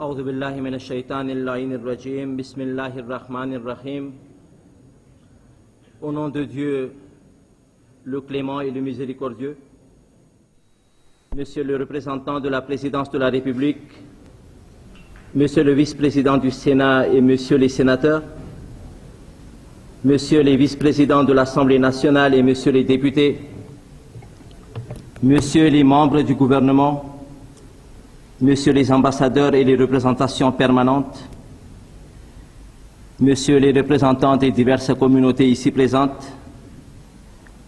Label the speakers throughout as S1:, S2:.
S1: أعوذ بالله من الشيطان اللعين الرجيم بسم الله الرحمن الرحيم. Au nom de Dieu, le clément et le miséricordieux, Monsieur le représentant de la présidence de la République, Monsieur le vice-président du Sénat et Monsieur les sénateurs, Monsieur les vice-présidents de l'Assemblée nationale et Monsieur les députés, Monsieur les membres du gouvernement, Messieurs les ambassadeurs et les représentations permanentes, Messieurs les représentants des diverses communautés ici présentes,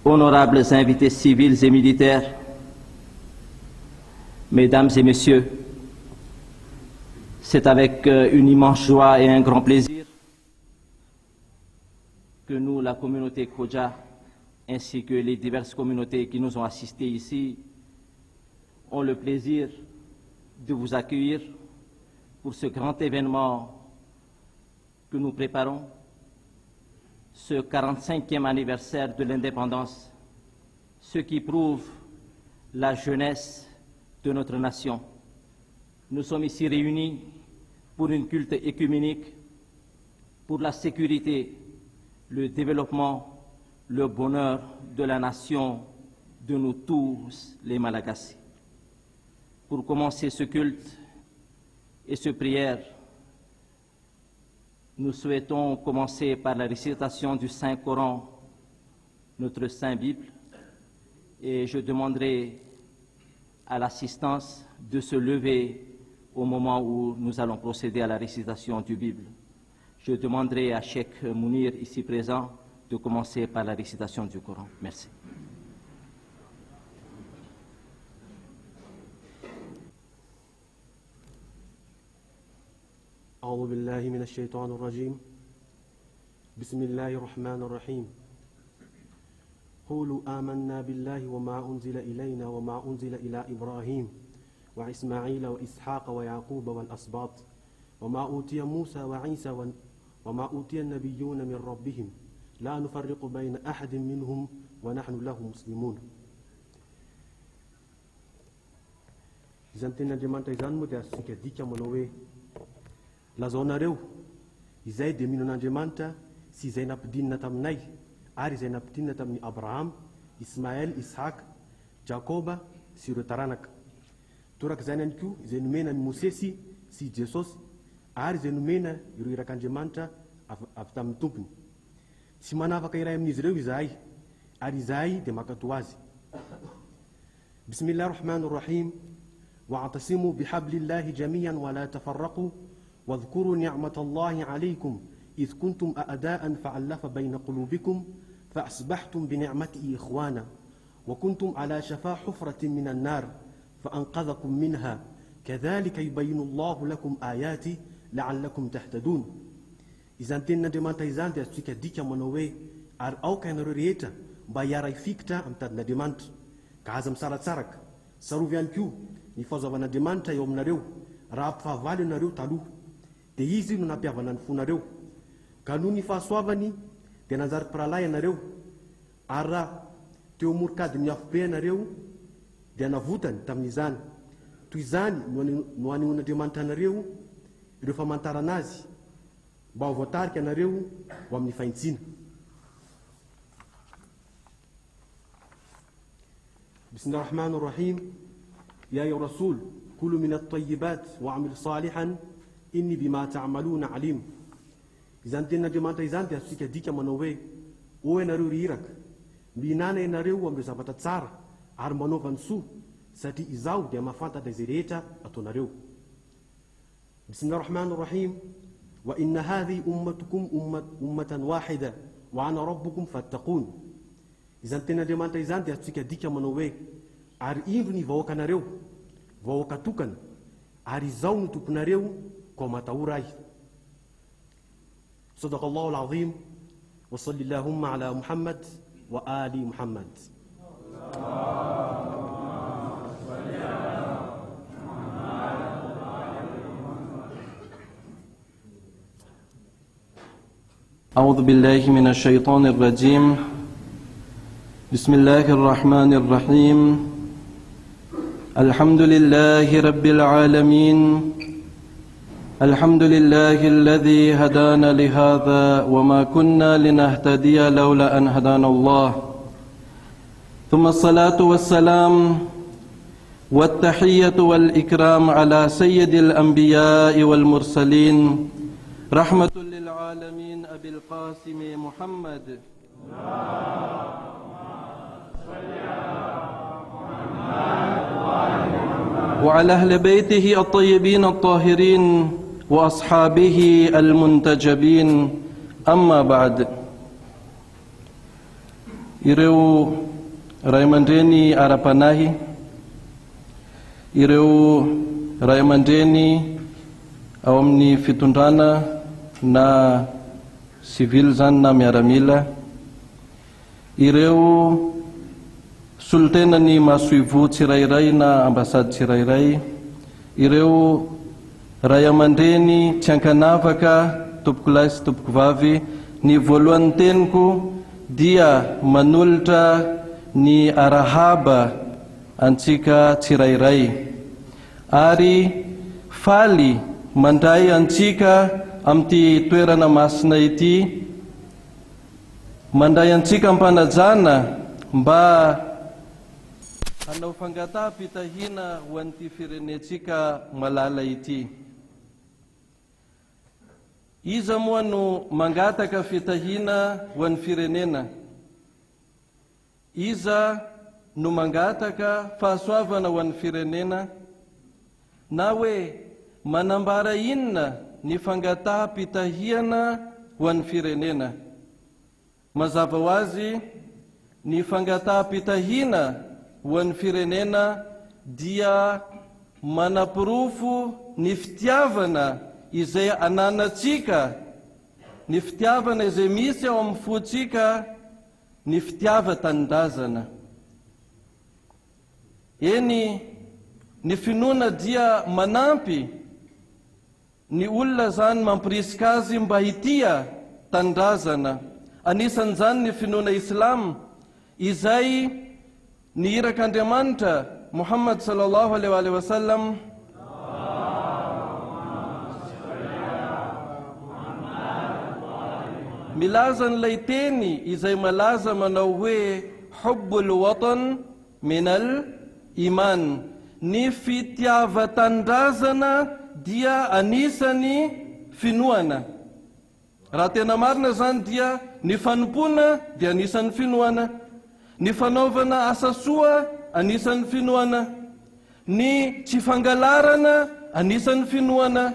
S1: honorables invités civils et militaires, Mesdames et Messieurs, c'est avec une immense joie et un grand plaisir que nous, la communauté Kodja, ainsi que les diverses communautés qui nous ont assistés ici, ont le plaisir de vous accueillir pour ce grand événement que nous préparons, ce 45e anniversaire de l'indépendance, ce qui prouve la jeunesse de notre nation. Nous sommes ici réunis pour une culte œcuménique, pour la sécurité, le développement, le bonheur de la nation, de nous tous les Malagasy. Pour commencer ce culte et cette prière, nous souhaitons commencer par la récitation du Saint-Coran, notre Saint-Bible, et je demanderai à l'assistance de se lever au moment où nous allons procéder à la récitation du Bible. Je demanderai à Cheikh Mounir, ici présent, de commencer par la récitation du Coran. Merci.
S2: أعوذ بالله من الشيطان الرجيم بسم الله الرحمن الرحيم قولوا آمنا بالله وما أنزل إلينا وما أنزل إلى إبراهيم وإسماعيل وإسحاق ويعقوب والأسباط وما أوتي موسى وعيسى وما أوتي النبيون من ربهم لا نفرق بين أحد منهم ونحن له مسلمون. Izany tenin'Andriamanitra izany moa dia azontsika dika manao hoe lazaonareo izay dia mino an'Andriamanitra sy izay nampidinina taminay ary izay nampidinina tamin'ny Abraham, Ismaël, Ishak, Jakoba sy ireo taranaka. Torak'izany ihany koa izay nomena ny Mosesy sy Jesosy ary izay nomena ireo irak'Andriamanitra avy tamin'ny tompony. Tsy manavaka iray amin'izy ireo izahay ary izahay dia makato azy. Bismillah ar-Rahman ar-Rahim. واعتصموا بحبل الله جميعا ولا تفرقوا واذكروا نعمة الله عليكم إذ كنتم أعداء فألف بين قلوبكم فأصبحتم بنعمته إخوانا وكنتم على شفا حفرة من النار فأنقذكم منها كذلك يبين الله لكم آياتي لعلكم تهتدون. إذا انتنا دمانتا إذان دي أستيكا ديكا منوي أر أوكا نروريتا بايارا فيكتا أمتادنا دمانت كعزم سارت سارك سروفيان كيو ny fahazavan'Andriamanitra eo aminareo raha ampifahavaly ianareo taloha dia izy no nampiavana ny fonareo ka noho ny fahasoavany dia nanjary piralahy ianareo ary raha teo morikady ny afobe ianareo dia navotany tamin'izany toy izany no anehoan'Andriamanitra anareo ireo famantarana azy mba ho voatarika ianareo ho amin'ny fahintsina. Bismillah ar-Rahman ar-Rahim. يا أيها الرسول كلوا من الطيبات واعملوا صالحا إني بما تعملون عليم. إذا أنتنا دمانتا إذا أنت أسيكا ديكا منوي أو يناريو ريرك بينانا يناريو ومرزابتا تسار عرمانو فانسو ساتي إزاو دي مفانتا دزيريتا أتوناريو. بسم الله الرحمن الرحيم. وإن هذه أمتكم أمة واحدة وأنا ربكم فاتقون. إذا أنتنا دمانتا إذا أنت أسيكا ديكا منوي ary indro ny vahoakanareo vahoaka tokana ary izao no tomponareo ko matahora ahy. صدق الله العظيم وصلى اللهم على محمد وآل محمد.
S3: أعوذ بالله من الشيطان الرجيم. بسم الله الرحمن الرحيم. الحمد لله رب العالمين. الحمد لله الذي هدانا لهذا وما كنا لنهتدي لولا أن هدانا الله. ثم الصلاة والسلام والتحية والإكرام على سيد الأنبياء والمرسلين رحمة للعالمين أبي القاسم محمد. وعلى أهل بيته الطيبين الطاهرين وأصحابه المنتجبين. أما بعد. Ireo ray aman-dreny ara-panahy, ireo ray aman-dreny ao amin'ny fitondrana na sivily zany na miaramila, ireo solontenany masoivo tsirairay na ambasady tsirairay, ireo ray aman-dreny tsy ankanavaka tompoko lahy sy tompoko vavy, ny voalohan'ny teniko dia manolotra ny arahaba antsika tsirairay ary faly mandray antsika amin'ity toerana masina ity, mandray antsika ampanajana mba hanao fangataha-pitahina ho an'ity firenentsika malala ity. Iza moa no mangataka fitahina ho an'ny firenena? Iza no mangataka fahasoavana ho an'ny firenena? Na hoe manambara inona ny fangataha-pitahina ho an'ny firenena? Mazava ho azy, ny fangataha-pitahina ho an'ny firenena dia manapirofo ny fitiavana izay ananatsika, ny fitiavana izay misy ao amin'ny fotsika, ny fitiava-tanindrazana. Eny ny finoana dia manampy ny olona zany mampirisika azy mba hitia tandrazana. Anisan'izany ny finoana Islam izay ny irak'Andriamanitra Muhammad sallallahu alaihi wasallam milaza n'ilay teny izay malaza manao hoe hubbul watan minal iman, ny fitiavatandrazana dia anisany finoana. Raha tena marina zany dia ny fanompona dia anisany finoana, ny fanaovana asa soa anisany finoana, ny tsy fangalarana anisany finoana.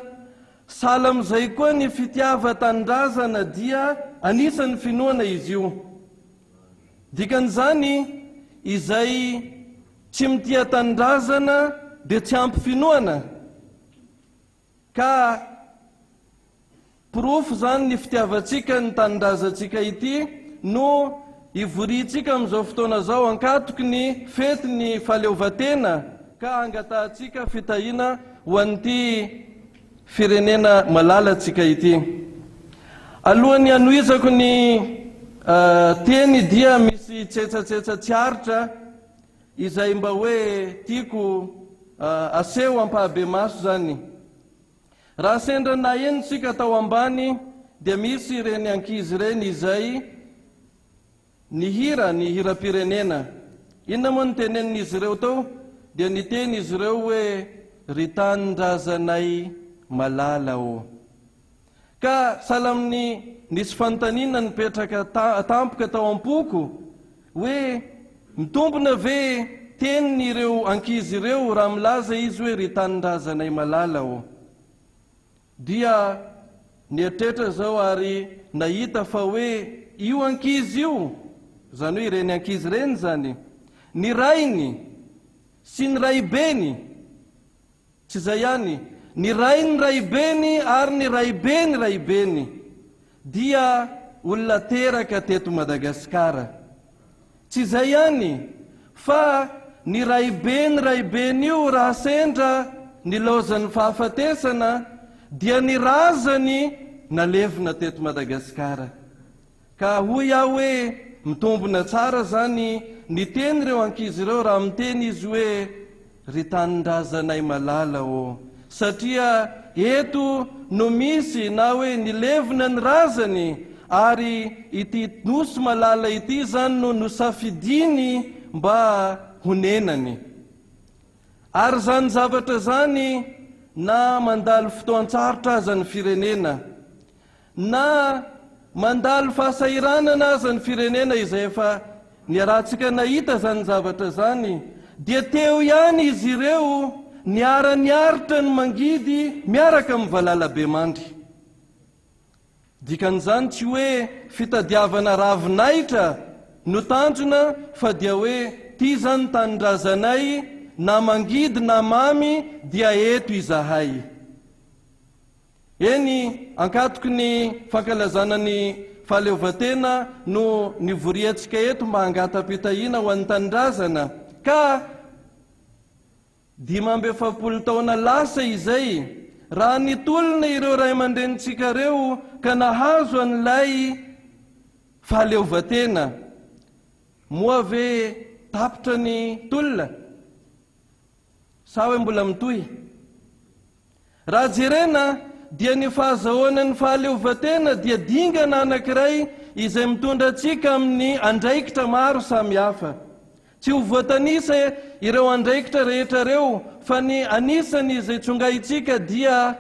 S3: Sahala amin'izay koa ny fitiavatandrazana dia anisany finoana izy io. Dikan'izany izay tsy mitia tandrazana dia tsy ampy finoana. Ka proof zany ny fitiavatsika ny tandrazantsika ity no ivoriantsika amin'izao fotoana zao ankatoky ny fety ny fahaleovatena ka angatahantsika fitahina ho an'ity firenena malalatsika ity. Alohan'ny anoizako ny teny dia misy tsetsatetsa tsiaritra izay mba hoe tiako aseho ampahabe maso zany. Raha sendra na eny tsika tao ambany dia misy ireny ankizy ireny izay ny hira-pirenena. Inona moa ny tenenin'izy ireo tao? Dia ny teny izy ireo hoe ry tandrazanay malala o. Ka sahala amin'ny nisy fanontaniana nipetraka tampoka tao am-poko hoe mitombona ve tenin'ireo ankizy ireo raha milaza izy hoe ry tandrazanay malala o. Dia nietrehitra zao ary nahita fa hoe io ankizy io, zany hoe ireny ankizy ireny zany, ny rainy sy ny raibeny, tsy zay ihany, ny rainy raibeny ary ny raibeny raibeny dia olona teraka teto Madagasikara. Tsy zay ihany, fa ny raibeny raibeny io raha sendra nilaozan'ny fahafatesana dia ny razany nalevina teto Madagasikara. Ka hoy aho hoe mitombona tsara zany ny teny ireo ankizy ireo raha miteny izy hoe ry tandrazanay malala o. Satria eto no misy na hoe nilevina ny razany ary ity nosy malala ity zany no nosafidiny mba honenany. Ary zany zavatra zany na mandalo fotoan-tsarotra aza ny firenena, na mandalo fahasairanana aza ny firenena izay efa niarahantsika nahita zany zavatra zany, dia teo ihany izy ireo niara-niaritra ny mangidy miaraka amin'ny valalabe mandry. Dikan'izany tsy hoe fitadiavana ravinahitra no tanjona, fa dia hoe ty zany tandrazanay, na mangidy na mamy dia eto izahay. Eny ankatoky ny fankalazana ny fahaleovatena no nivoriantsika eto mba hangata-pitahina ho an'ny tandrazana. Ka 5 taona lasa izay raha nitolona ireo ray aman-drenitsika reo ka nahazo an'ilay fahaleovatena, moa ve tapitra ny tolona? Sa hoe mbola mitohy? Raha jerena dia ny fahazahoana ny fahaleovatena dia dingana anankiray izay mitondra antsika amin'ny andraikitra maro samihafa. Tsy ho voatanisa ireo andraikitra rehetra reo, fa ny anisany izay tsongaitsika dia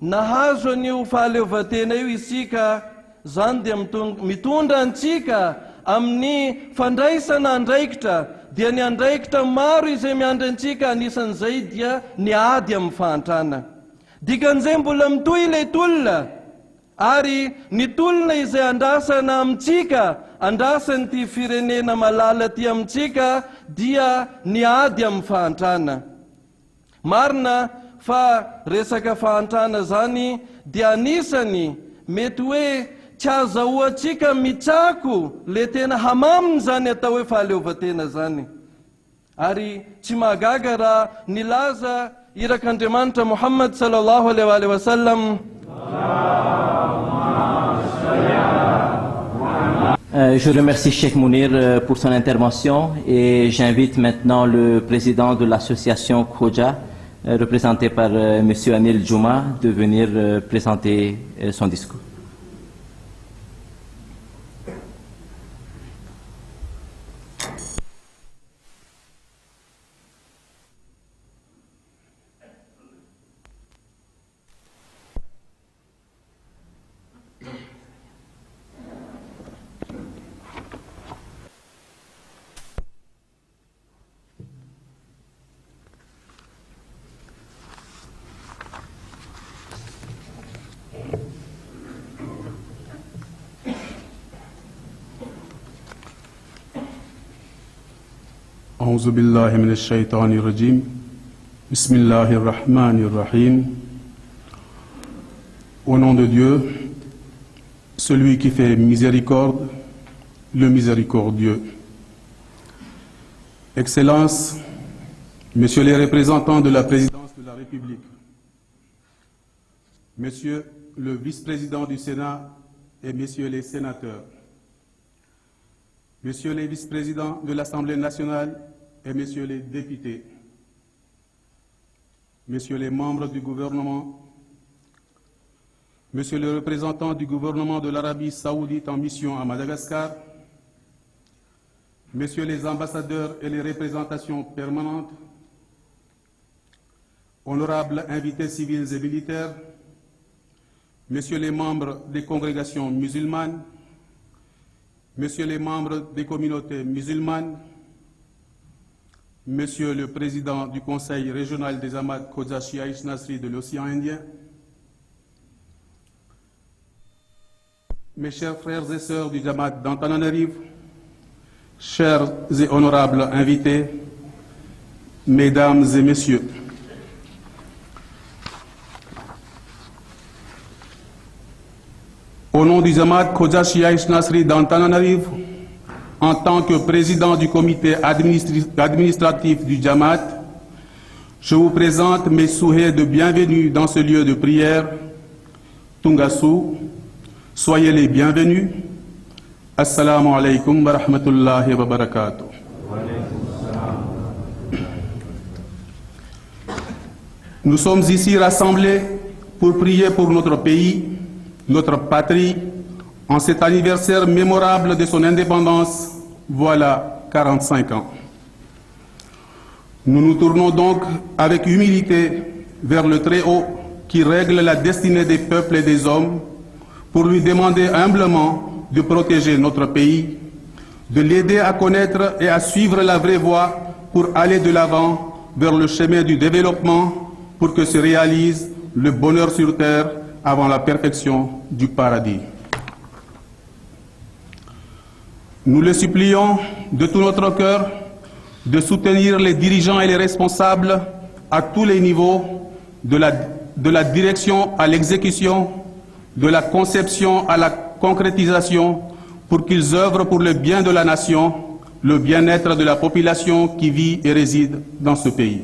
S3: nahazo an'io fahaleovatena io isika, zany dia mitondra antsika amin'ny fandraisana andraikitra, dia ny andraikitra maro izay miandry antsika anisan'izay dia ny ady amin'ny fahantrana. Dikan'izay mbola mitohy ilay tolona, ary ny tolona izay andrasana amintsika, andrasany ty firenena malala ty amintsika dia ny ady amin'ny fahantrana. Marina fa resaka fahantrana zany dia anisany mety hoe tsy azahoantsika mitsako le tena hamaminy zany atao hoe fahaleovatena zany. ary tsy mahagaga raha nilaza irak'Andriamanitra Muhammad sallallahu alaihi wa sallam.
S1: Je remercie Cheikh Mounir pour son intervention et j'invite maintenant le président de l'association Khoja, représenté par M. Anil Juma, de venir présenter son discours.
S4: أعوذ بالله من الشيطان الرجيم بسم الله الرحمن الرحيم. Au nom de Dieu, celui qui fait miséricorde, le miséricordieux. Excellences, Messieurs les représentants de la présidence de la République, Monsieur le vice-président du Sénat et Messieurs les sénateurs, Messieurs les vice-présidents de l'Assemblée nationale et Messieurs les députés, Messieurs les membres du gouvernement, Monsieur le représentant du gouvernement de l'Arabie saoudite en mission à Madagascar, Messieurs les ambassadeurs et les représentations permanentes, honorables invités civils et militaires, Messieurs les membres des congrégations musulmanes, Messieurs les membres des communautés musulmanes, Monsieur le Président du Conseil régional des Ahmad Khoja Shia Ish Nasri de l'océan Indien, mes chers frères et sœurs du Jamaat d'Antananarivo, chers et honorables invités, mesdames et messieurs, au nom du Jamaat Khoja Shia Ish Nasri d'Antananarivo, en tant que président du comité administratif du Jamaat, je vous présente mes souhaits de bienvenue dans ce lieu de prière, Tungasu. Soyez les bienvenus. Assalamu alaikum wa rahmatullahi wa barakatuh. Nous sommes ici rassemblés pour prier pour notre pays, notre patrie, en cet anniversaire mémorable de son indépendance, voilà 45 ans. Nous nous tournons donc avec humilité vers le Très-Haut qui règle la destinée des peuples et des hommes pour lui demander humblement de protéger notre pays, de l'aider à connaître et à suivre la vraie voie pour aller de l'avant vers le chemin du développement pour que se réalise le bonheur sur terre avant la perfection du paradis. Nous le supplions de tout notre cœur de soutenir les dirigeants et les responsables à tous les niveaux, de la direction à l'exécution, de la conception à la concrétisation, pour qu'ils œuvrent pour le bien de la nation, le bien-être de la population qui vit et réside dans ce pays.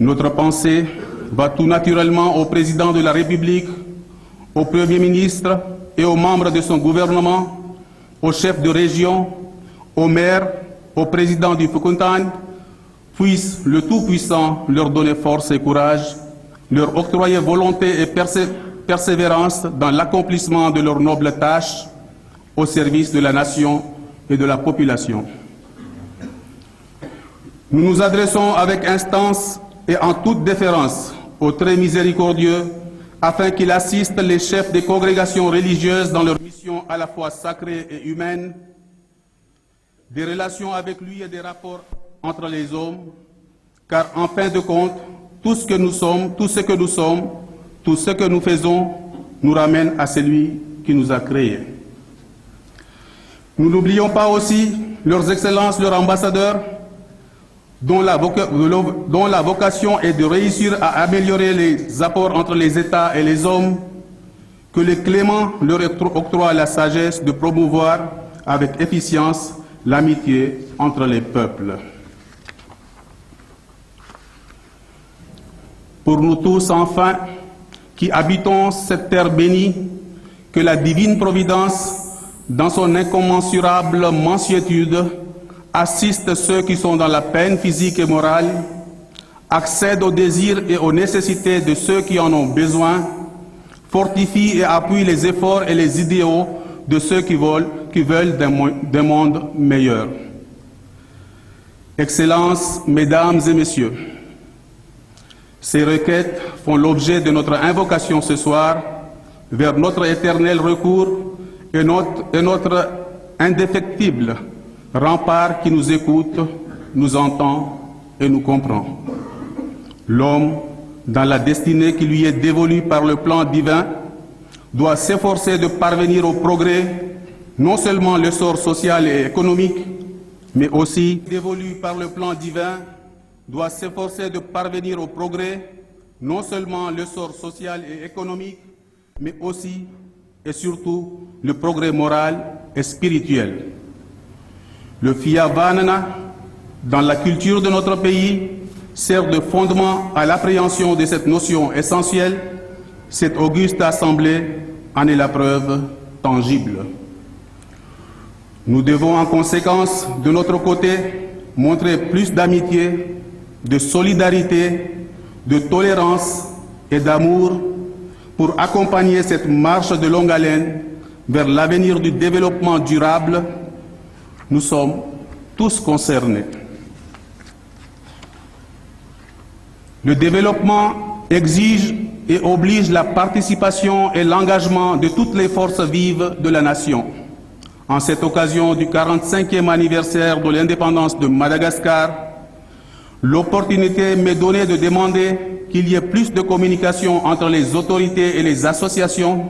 S4: Notre pensée va tout naturellement au président de la République, au Premier ministre et aux membres de son gouvernement, aux chefs de région, aux maires, au président du Fukuntan. Puisse le Tout-Puissant leur donner force et courage, leur octroyer volonté et persévérance dans l'accomplissement de leurs nobles tâches au service de la nation et de la population. Nous nous adressons avec instance et en toute déférence au très miséricordieux afin qu'il assiste les chefs des congrégations religieuses dans leur mission à la fois sacrée et humaine, des relations avec lui et des rapports entre les hommes, car en fin de compte, tout ce que nous sommes, tout ce que nous faisons nous ramène à celui qui nous a créés. Nous n'oublions pas aussi leurs excellences, leurs ambassadeurs, dont la vocation est de réussir à améliorer les apports entre les États et les hommes, que les cléments leur octroient la sagesse de promouvoir avec efficience l'amitié, entre les peuples. Pour nous tous, enfin, qui habitons cette terre bénie, que la divine providence, dans son incommensurable mansuétude, assiste ceux qui sont dans la peine physique et morale, accède aux désirs et aux nécessités de ceux qui en ont besoin, fortifie et appuie les efforts et les idéaux de ceux qui veulent d'un monde meilleur. Excellences, Mesdames et Messieurs, ces requêtes font l'objet de notre invocation ce soir vers notre éternel recours et notre indéfectible rempart qui nous écoute, nous entend et nous comprend. L'homme, dans la destinée qui lui est dévolue par le plan divin, doit s'efforcer de parvenir au progrès, non seulement l'essor social et économique, mais aussi, dévolu par le plan divin, doit s'efforcer de parvenir au progrès, non seulement l'essor social et économique, mais aussi et surtout le progrès moral et spirituel. Le Fiyavanana, dans la culture de notre pays, sert de fondement à l'appréhension de cette notion essentielle. Cette auguste assemblée en est la preuve tangible. Nous devons en conséquence, de notre côté, montrer plus d'amitié, de solidarité, de tolérance et d'amour pour accompagner cette marche de longue haleine vers l'avenir du développement durable. Nous sommes tous concernés. Le développement exige et oblige la participation et l'engagement de toutes les forces vives de la nation. En cette occasion du 45e anniversaire de l'indépendance de Madagascar, l'opportunité m'est donnée de demander qu'il y ait plus de communication entre les autorités et les associations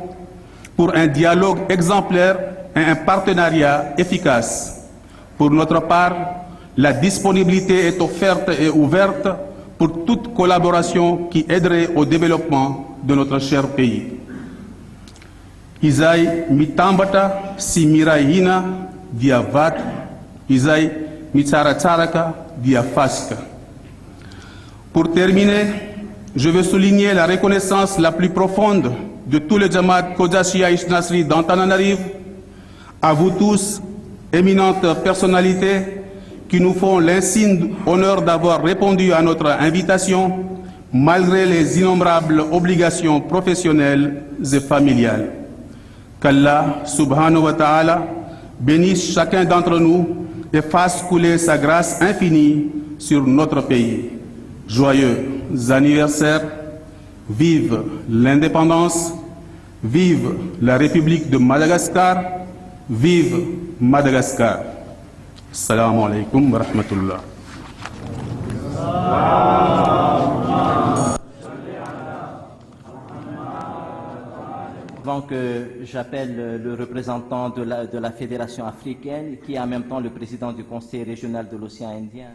S4: pour un dialogue exemplaire et un partenariat efficace. Pour notre part, la disponibilité est offerte et ouverte pour toute collaboration qui aiderait au développement de notre cher pays. Isai mitambata si miraihina dia vat, Isai mitsaratsaraka dia faska. Pour terminer, je veux souligner la reconnaissance la plus profonde de tout le Jamaat Kodashia Ishnasri d'Antananarive, à vous tous, éminentes personnalités, qui nous font l'insigne honneur d'avoir répondu à notre invitation, malgré les innombrables obligations professionnelles et familiales. Qu'Allah, subhanahu wa ta'ala, bénisse chacun d'entre nous et fasse couler sa grâce infinie sur notre pays. Joyeux anniversaire, vive l'indépendance, vive la République de Madagascar, vive Madagascar. Assalamu alaikum wa rahmatullah.
S1: Avant que j'appelle le représentant de la Fédération africaine, qui est en même temps le président du Conseil régional de l'océan Indien,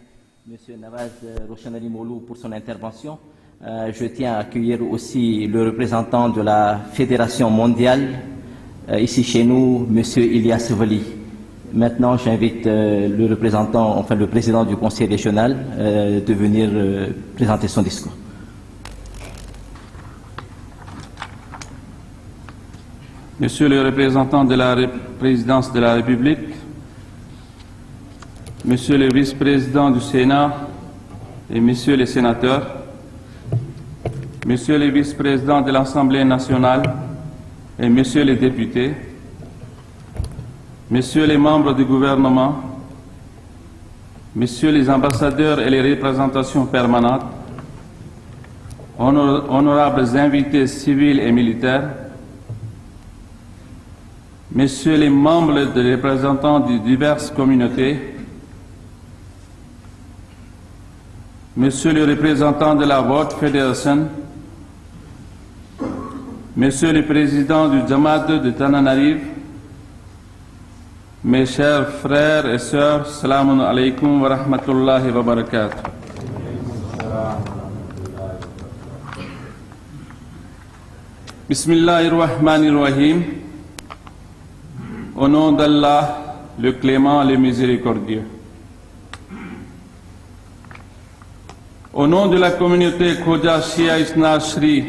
S1: M. Nawaz Roshanali Molou, pour son intervention, je tiens à accueillir aussi le représentant de la Fédération mondiale, ici chez nous, M. Ilyas Veli. Maintenant, j'invite le président du Conseil régional de venir présenter son discours.
S5: Monsieur le représentant de la présidence de la République, Monsieur le vice-président du Sénat et Messieurs les sénateurs, Monsieur le vice-président de l'Assemblée nationale et Messieurs les députés, Messieurs les membres du gouvernement, Messieurs les ambassadeurs et les représentations permanentes, honorables invités civils et militaires, Messieurs les membres des représentants de diverses communautés, Monsieur le représentant de la World Federation, Monsieur le président du Jamaat de Tananarive, mes chers frères et sœurs, Salamun alaikum wa rahmatullahi wa barakatuh. Bismillahirrahmanirrahim. Au nom d'Allah, le clément, le miséricordieux. Au nom de la communauté Khoja Shia Isna Shri,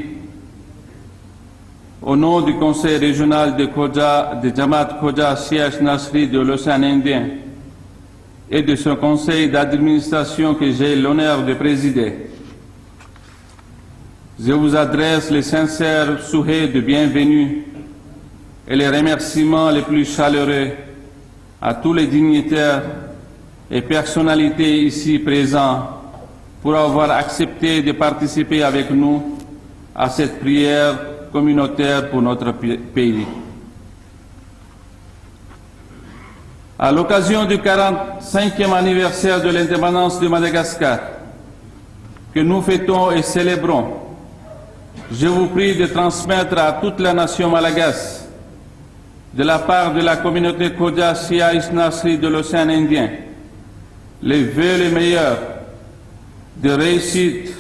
S5: au nom du conseil régional de Jamaat Khoja Shia Isna Shri de l'Océan Indien et de son conseil d'administration que j'ai l'honneur de présider, je vous adresse les sincères souhaits de bienvenue et les remerciements les plus chaleureux à tous les dignitaires et personnalités ici présents pour avoir accepté de participer avec nous à cette prière communautaire pour notre pays. À l'occasion du 45e anniversaire de l'indépendance de Madagascar, que nous fêtons et célébrons, je vous prie de transmettre à toute la nation malgache, de la part de la communauté Khoja Shia Isna Shri de l'Océan Indien, les vœux les meilleurs de réussite,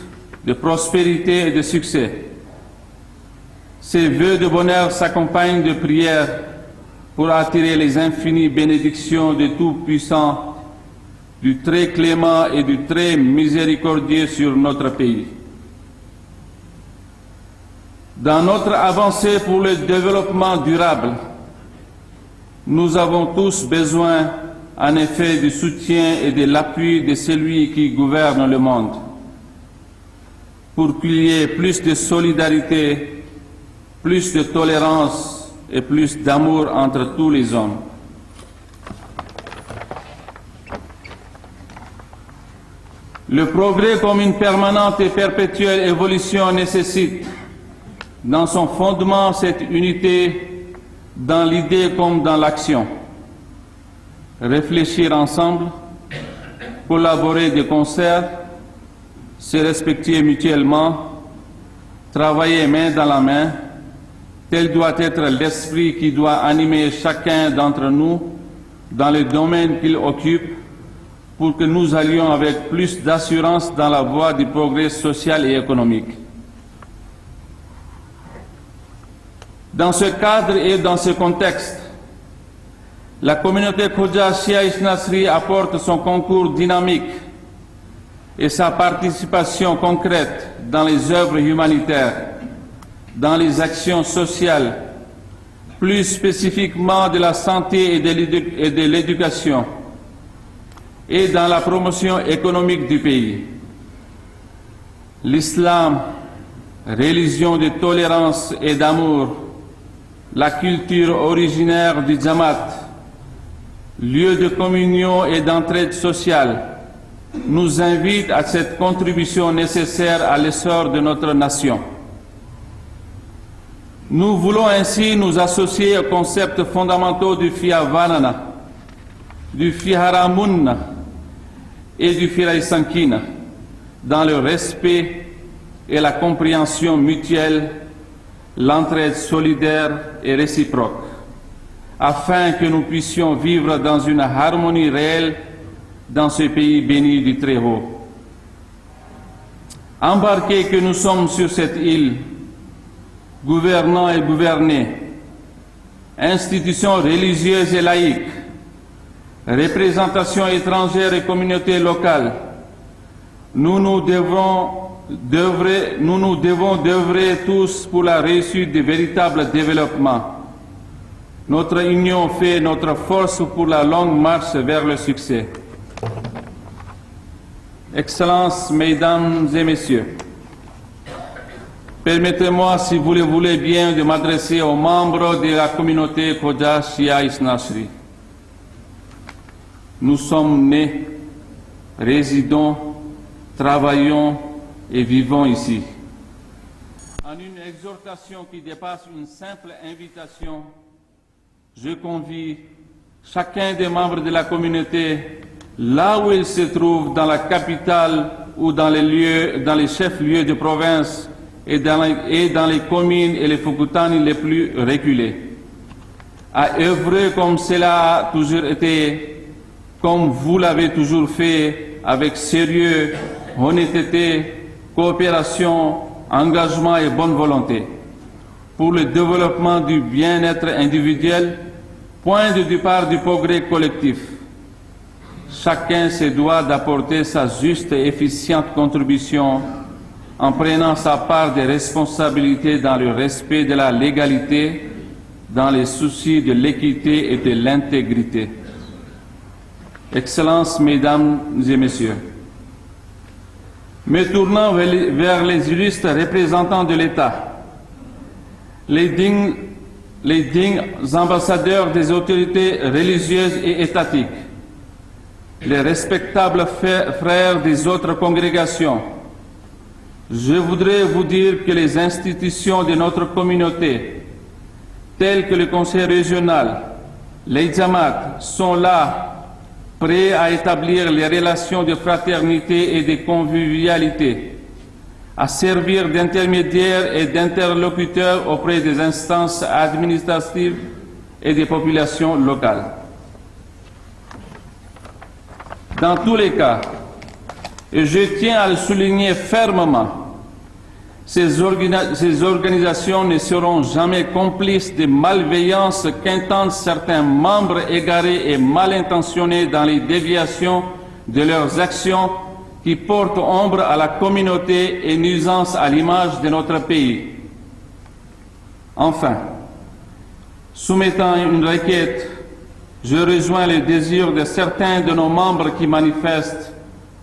S5: de prospérité et de succès. Ces vœux de bonheur s'accompagnent de prières pour attirer les infinies bénédictions du Tout-Puissant, du très clément et du très miséricordieux sur notre pays. Dans notre avancée pour le développement durable, nous avons tous besoin, en effet, du soutien et de l'appui de celui qui gouverne le monde, pour qu'il y ait plus de solidarité, plus de tolérance et plus d'amour entre tous les hommes. Le progrès comme une permanente et perpétuelle évolution nécessite, dans son fondement, cette unité dans l'idée comme dans l'action. Réfléchir ensemble, collaborer de concert, se respecter mutuellement, travailler main dans la main, tel doit être l'esprit qui doit animer chacun d'entre nous dans le domaine qu'il occupe pour que nous allions avec plus d'assurance dans la voie du progrès social et économique. Dans ce cadre et dans ce contexte, la communauté Khoja Shia Isna Shri apporte son concours dynamique et sa participation concrète dans les œuvres humanitaires, dans les actions sociales, plus spécifiquement de la santé et de l'éducation, et dans la promotion économique du pays. L'islam, religion de tolérance et d'amour, la culture originaire du Jamaat, lieu de communion et d'entraide sociale, nous invite à cette contribution nécessaire à l'essor de notre nation. Nous voulons ainsi nous associer aux concepts fondamentaux du Fiavanana, du Fiharamunna et du Firaisankina, dans le respect et la compréhension mutuelle, l'entraide solidaire et réciproque, afin que nous puissions vivre dans une harmonie réelle dans ce pays béni du Très-Haut. Embarqués que nous sommes sur cette île, gouvernants et gouvernés, institutions religieuses et laïques, représentations étrangères et communautés locales, nous devons d'œuvrer tous pour la réussite du véritable développement. Notre union fait notre force pour la longue marche vers le succès. Excellences, Mesdames et Messieurs, permettez-moi, si vous le voulez bien, de m'adresser aux membres de la communauté Khoja Shia Isna Shri. Nous sommes nés, résidons, travaillons et vivons ici. En une exhortation qui dépasse une simple invitation, je convie chacun des membres de la communauté, là où il se trouve, dans la capitale ou dans les chefs-lieux de province et dans les communes et les Fukutani les plus reculés, à œuvrer comme cela a toujours été, comme vous l'avez toujours fait, avec sérieux, honnêteté, coopération, engagement et bonne volonté, pour le développement du bien-être individuel, point de départ du progrès collectif. chacun se doit d'apporter sa juste et efficiente contribution en prenant sa part des responsabilités dans le respect de la légalité, dans les soucis de l'équité et de l'intégrité. Excellences, Mesdames et Messieurs, me tournant vers les illustres représentants de l'État, les dignes ambassadeurs des autorités religieuses et étatiques, les respectables frères des autres congrégations, je voudrais vous dire que les institutions de notre communauté, telles que le Conseil régional, les Jamaat, sont là, prêts à établir les relations de fraternité et de convivialité, à servir d'intermédiaires et d'interlocuteurs auprès des instances administratives et des populations locales. Dans tous les cas, et je tiens à le souligner fermement, ces organisations ne seront jamais complices de malveillance qu'intentent certains membres égarés et mal intentionnés dans les déviations de leurs actions qui portent ombre à la communauté et nuisance à l'image de notre pays. Enfin, soumettant une requête, je rejoins le désir de certains de nos membres qui manifestent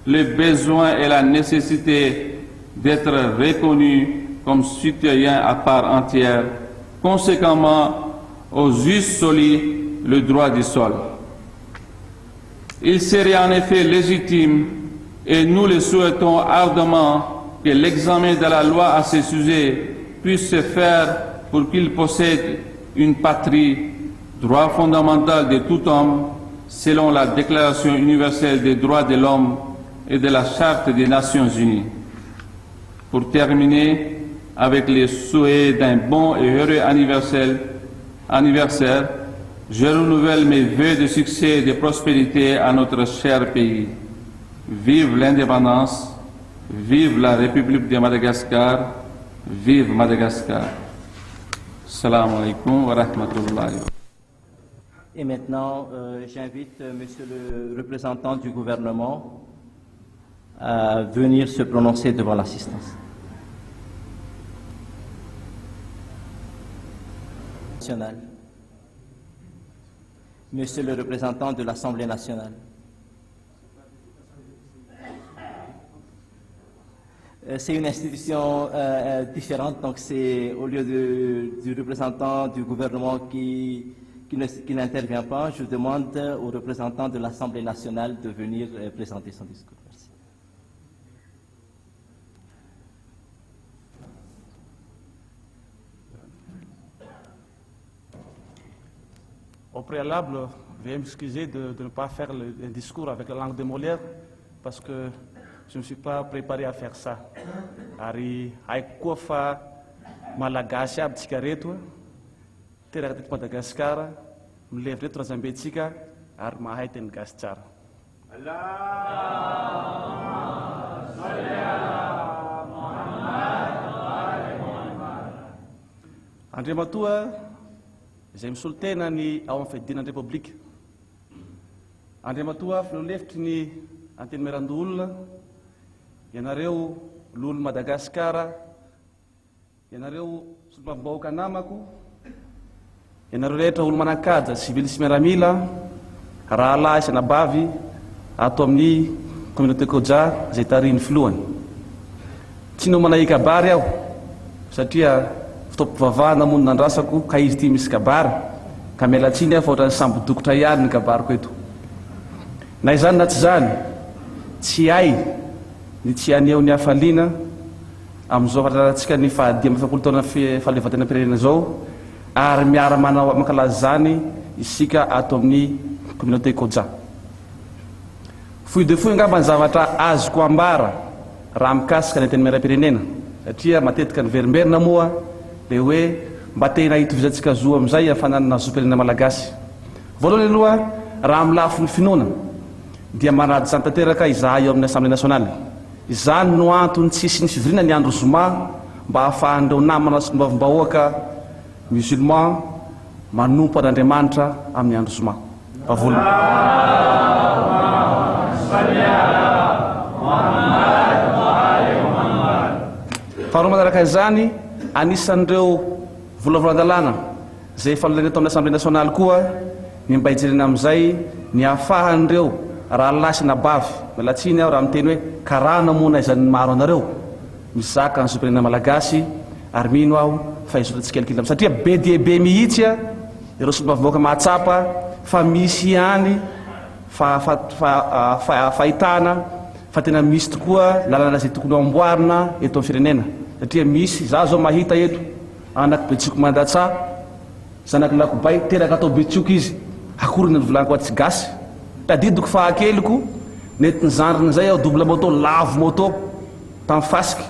S5: le besoin et la nécessité d'être reconnus comme citoyens à part entière, conséquemment aux jus soli le droit du sol. Il serait en effet légitime, et nous le souhaitons ardemment, que l'examen de la loi à ce sujet puisse se faire pour qu'il possède une patrie, droit fondamental de tout homme, selon la Déclaration universelle des droits de l'homme et de la Charte des Nations unies. Pour terminer, avec les souhaits d'un bon et heureux anniversaire, je renouvelle mes vœux de succès et de prospérité à notre cher pays. Vive l'indépendance, vive la République de Madagascar, vive Madagascar. Salam alaikum wa rahmatullahi.
S1: Et maintenant, j'invite Monsieur le représentant du gouvernement à venir se prononcer devant l'assistance. Monsieur le représentant de l'Assemblée nationale. C'est une institution différente, donc c'est au lieu du représentant du gouvernement qui n'intervient pas, je demande au représentant de l'Assemblée nationale de venir présenter son discours. Merci.
S6: Au préalable, veuillez m'excuser de ne pas faire le discours avec la langue de Molière, parce que je ne me suis pas préparé à faire ça. Ary haiko koa fa malagasy aby tsika reto, teraka teto Madagasikara, milevy reto razambentsika ary mahay teny gasy tsara. Andriamatoa izay misolo tena ny ao amin'ny fidinan'ny Repoblika. Andriamatoa filolefitry ny anteny Merandolona, ianareo lolo Madagasikara, ianareo solombavam-bahoaka namako, ianareo rehetra olo manakaja sivily sy miaramila, rahalahy sy anabavy ato amin'ny communauté Koja izay tariny filohany. Tsy no manahika kabary aho satria fitaom-pivavahana mono nandrasako ka izy ty misy kabary ka mialatsiny aho fa ohatrany sambo dokotra ihany ny kabariko eto. Na izany na tsy zany, tsy ay ny tsy aneo ny hafaliana amin'izao fahatrarantsika ny fahadimy efapolo taona fahaleovan-tena-pirenena zao, ary miara manao mankalaza zany isika ato amin'ny communauté Koja. Foy de foy angamba ny zavatra azoko ambara raha mikasika ny teny maram-pirenena, satria matetika ny verimberina moa le hoe mba tena hitovizantsika zo amin'izay afananana zoam-pirenena malagasy. Voalohany aloha, raha amin'ny lafiny finoana dia manady zany tanteraka izahay eo amin'ny Assemblée nationale. Izany no antony tsisy ny fivirina ny andro zoma mba ahafahandreo namana sy mbavim-bahoaka musulman manompo an'Andriamanitra amin'ny andro zoma. Faharoa manaraka izany, anisan'ireo volavolan-dalàna zay falolena eto amin'ny Assemblée nationale koa ny mba hijerena amin'izay ny ahafahan'ireo raha lasy na bavy mialatsiny aho raha miteny hoe karana mona izany maro anareo mizaka ny zopirenena malagasy ary mino aho fa izotantsika elikely satria be dia be mihitsy ireo sombavoaka mahatsapa fa misy ihany fahitana fa tena misy tokoa lalana zay tokony amboarina eto amin'ny firenena satria misy za zao mahita eto anaky Betsioky Mandatsa zanaky Lakobay teraka atao Betsioky izy akory ny volaniko aty tsy gasy tadidiko fahakeliko netiny zandriny zay aho double moto lavo moto tamin'ny fasiky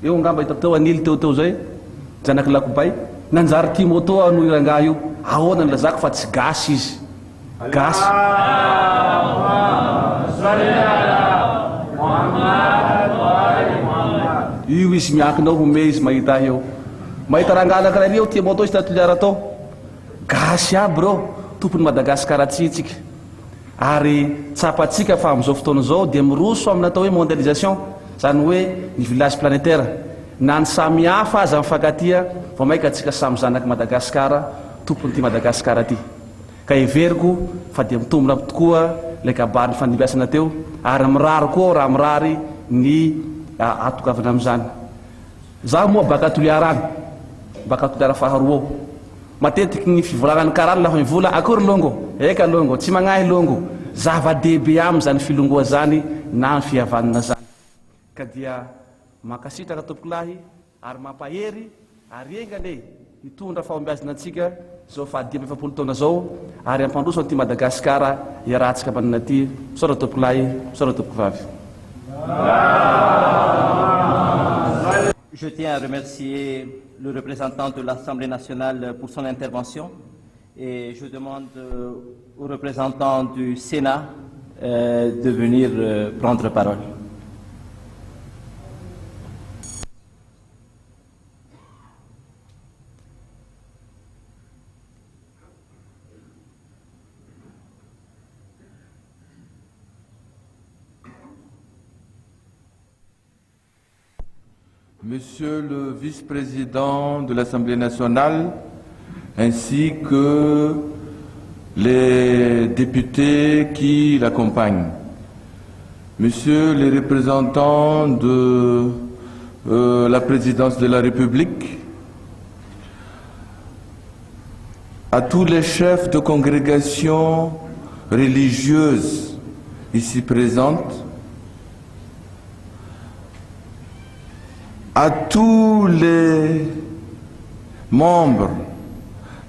S6: eo ngamba hita teo anily teo zay zanaky Lakobay nanjary ty moto ano irangah io ahoana ny lazako fa tsy gasy izy gasy io izy miankinao home izy mahita eo mahita rangala karaha io ty moto izy tatuliara atao gasy aby reo tompony Madagasikara tsitsika ary tsapatsika fa am'izao fotoana zao dia miroso amin'ny atao hoe mondialisation zany hoe ny village planétaire na ny samy hafa aza mifankatia vao maika atsika samy zanaky Madagasikara tompony ty Madagasikara ty ka everiko fa dia mitombona tokoa le kabary ny fanimbiasana teo ary mirary koa raha mirary ny atokavana amin'izany za moa baka toliarany baka toliara faharoa matetiky ny fivolagnany karany lafa mivola akory longo eka longo tsy magnahy longo zava-dehibe am'izany filongoa zany na ny fihavanana zany ka dia makasitraka tompokolahy ary mampahery ary engane hitondra fahombiazana antsika zao fa 10 taona zao ary ampandroso ty Madagasikara iarahantsika manana ty misaotra tompokolahy misaotra tompokovavy.
S1: Je tiens à remercier le représentant de l'Assemblée nationale pour son intervention et je demande au représentant du Sénat de venir prendre parole.
S5: Monsieur le vice-président de l'Assemblée nationale, ainsi que les députés qui l'accompagnent, Monsieur les représentants de la présidence de la République, à tous les chefs de congrégation religieuse ici présentes, à tous les membres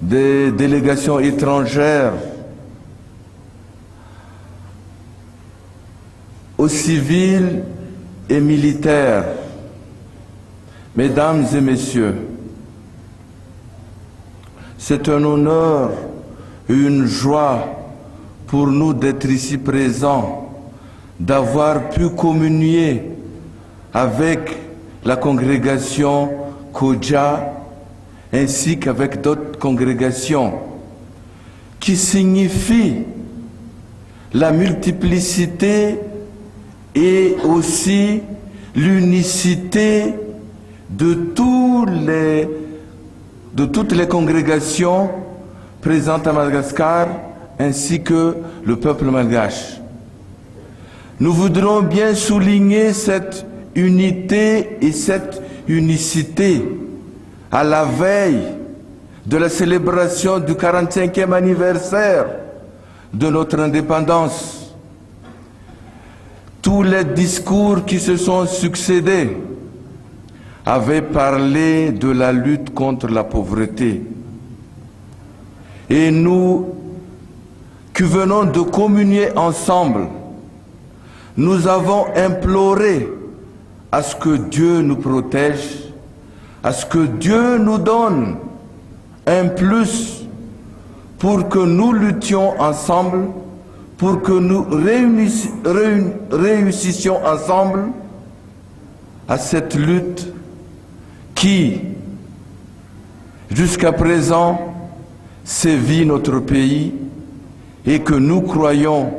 S5: des délégations étrangères, aux civils et militaires, mesdames et messieurs, c'est un honneur et une joie pour nous d'être ici présents, d'avoir pu communier avec la congrégation Kodja ainsi qu'avec d'autres congrégations qui signifient la multiplicité et aussi l'unicité de toutes les congrégations présentes à Madagascar ainsi que le peuple malgache. Nous voudrons bien souligner cette unité et cette unicité à la veille de la célébration du 45e anniversaire de notre indépendance. Tous les discours qui se sont succédés avaient parlé de la lutte contre la pauvreté. Et nous qui venons de communier ensemble, nous avons imploré à ce que Dieu nous protège, à ce que Dieu nous donne un plus pour que nous luttions ensemble, pour que nous réussissions ensemble à cette lutte qui, jusqu'à présent, sévit notre pays et que nous croyons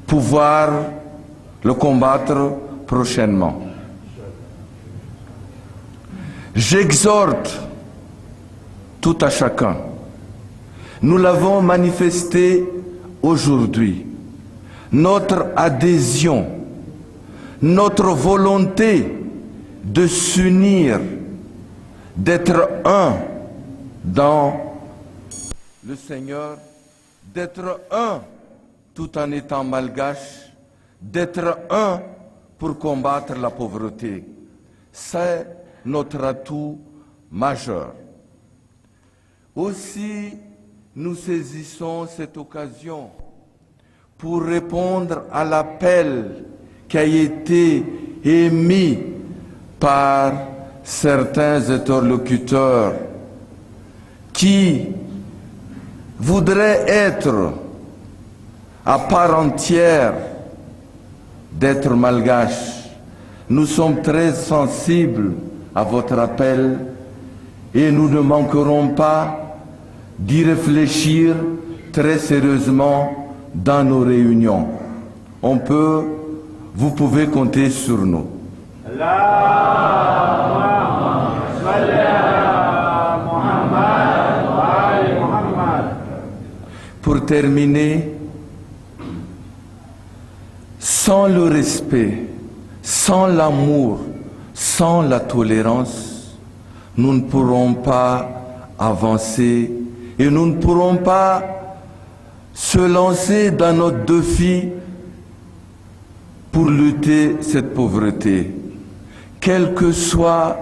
S5: pouvoir
S7: le combattre prochainement. J'exhorte tout à chacun. Nous l'avons manifesté aujourd'hui. Notre adhésion, notre volonté de s'unir, d'être un dans le Seigneur, d'être un tout en étant malgache, d'être un pour combattre la pauvreté. C'est notre atout majeur. Aussi, nous saisissons cette occasion pour répondre à l'appel qui a été émis par certains interlocuteurs qui voudraient être à part entière d'être malgaches. Nous sommes très sensibles à votre appel et nous ne manquerons pas d'y réfléchir très sérieusement dans nos réunions. Vous pouvez compter sur nous. Pour terminer, sans le respect, sans l'amour, sans la tolérance, nous ne pourrons pas avancer et nous ne pourrons pas se lancer dans notre défi pour lutter cette pauvreté, quelle que soit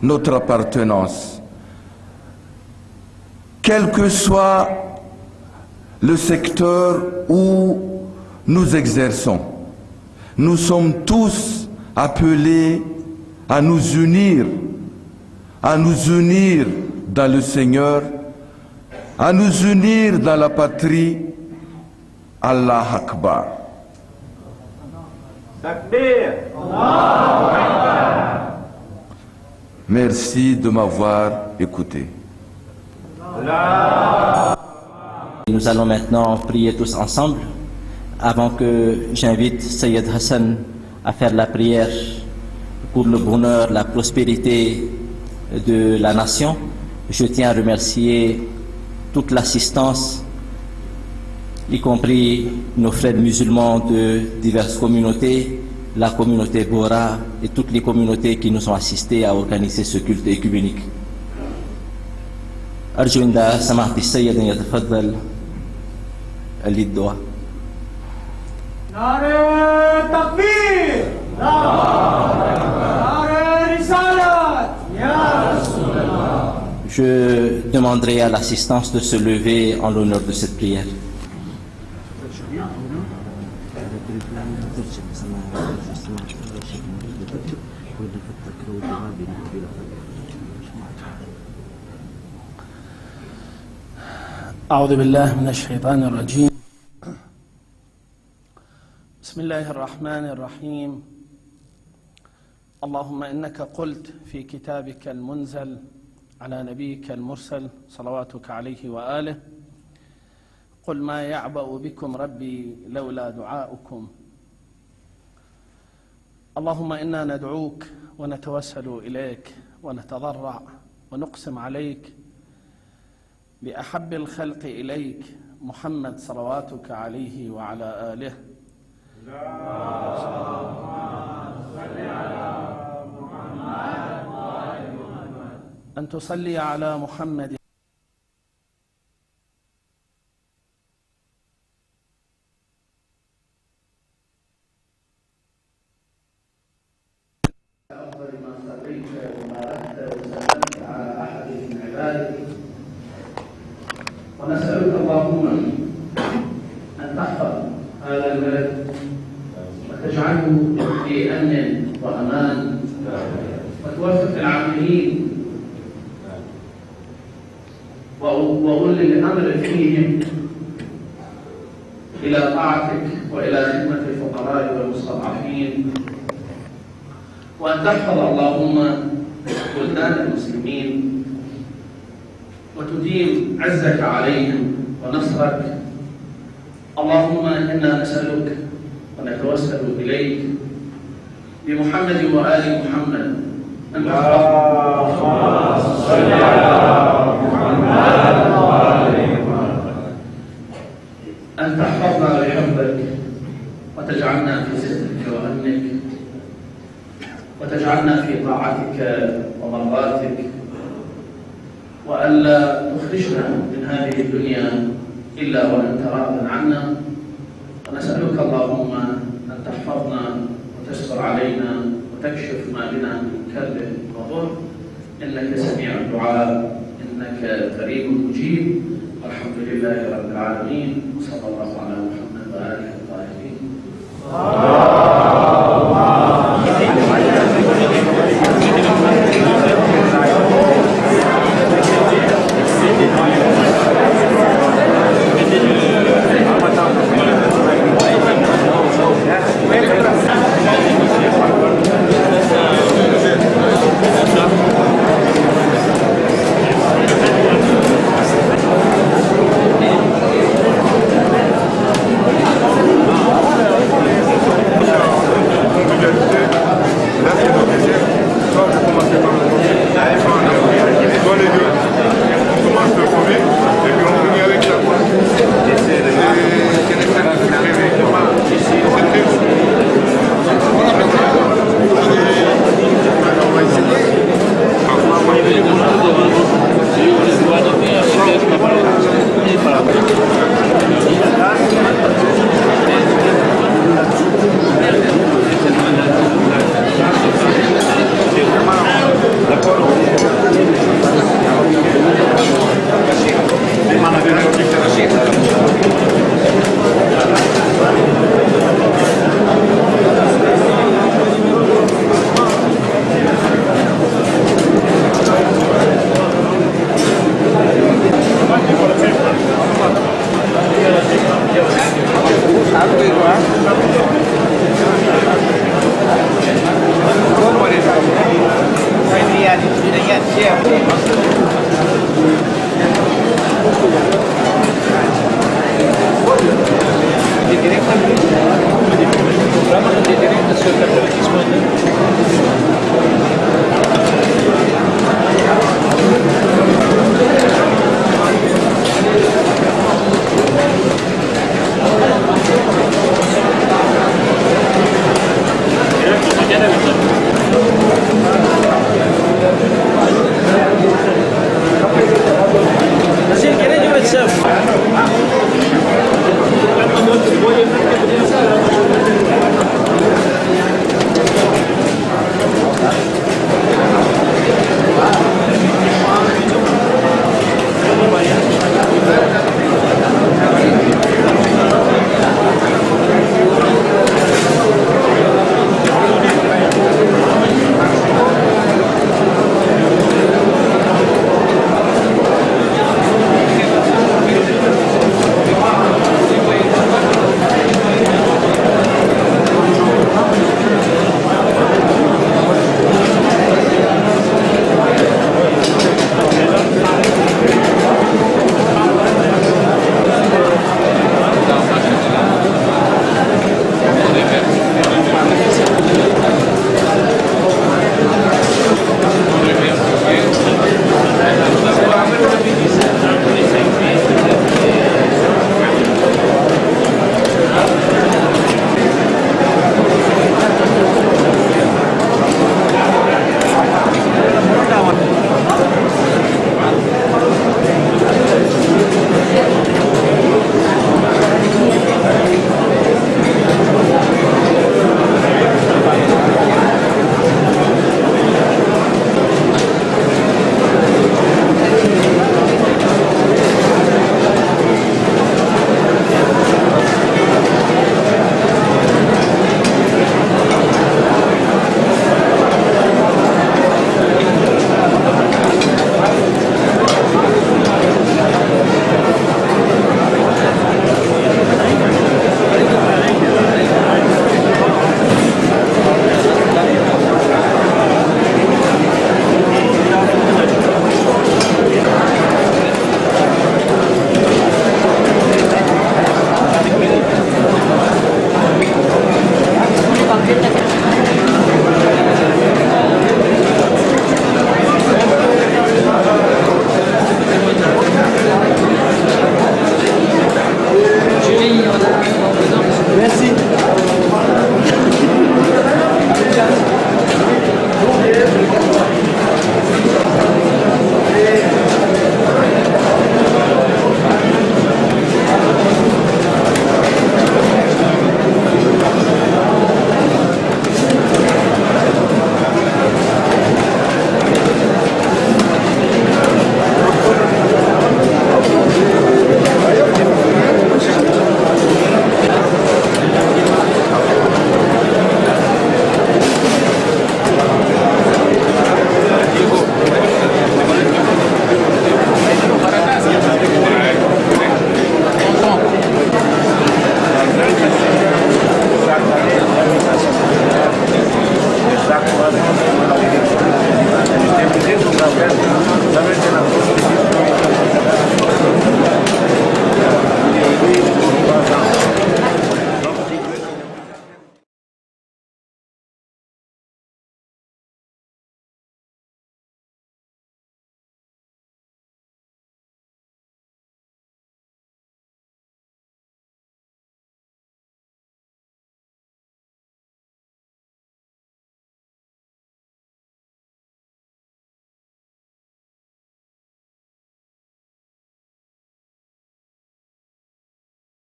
S7: notre appartenance, quel que soit le secteur où nous exerçons. Nous sommes tous appelés à nous unir dans le Seigneur, à nous unir dans la patrie. Allah Akbar. Merci de m'avoir écouté.
S1: Nous allons maintenant prier tous ensemble. Avant que j'invite Sayyid Hassan à faire la prière pour le bonheur, la prospérité de la nation, je tiens à remercier toute l'assistance, y compris nos frères musulmans de diverses communautés, la communauté Bora et toutes les communautés qui nous ont assistés à organiser ce culte écuménique. أرجو عند سماحة السيد أن يتفضل للدعاء.
S8: نعرة تكبير، نعرة رسالة يا رسول الله.
S1: Je demanderai à l'assistance de se lever en l'honneur de cette prière.
S9: أعوذ بالله من الشيطان الرجيم. بسم الله الرحمن الرحيم. اللهم إنك قلت في كتابك المنزل على نبيك المرسل صلواتك عليه وآله: قل ما يعبأ بكم ربي لولا دعاؤكم. اللهم إنا ندعوك ونتوسل إليك ونتضرع ونقسم عليك بأحب الخلق إليك محمد صلواتك عليه وعلى آله. أن تصلي على محمد أفضل ما صليت وباركت وسلمت على أحد من عبادك. ونسألك اللهم أن تحفظ هذا البلد وتجعله في أمن وأمان، وتوفق العاملين وأولي الأمر فيهم إلى طاعتك وإلى خدمة الفقراء والمستضعفين، وأن تحفظ اللهم بلدان المسلمين وتديم عزك عليهم ونصرك. اللهم إنا نسألك ونتوسل إليك بمحمد وآل محمد أن تحفظنا بحفظك وتجعلنا في سترك وأمنك وتجعلنا في طاعتك ومرضاتك وألا تخرجنا من هذه الدنيا إلا وأنت راض عنا. ونسألك اللهم أن تحفظنا وتستر علينا وتكشف ما بنا من كرب وضر، إنك سميع الدعاء إنك قريب مجيب. والحمد لله رب العالمين، وصلى الله على محمد وآله الطاهرين.
S8: Iya,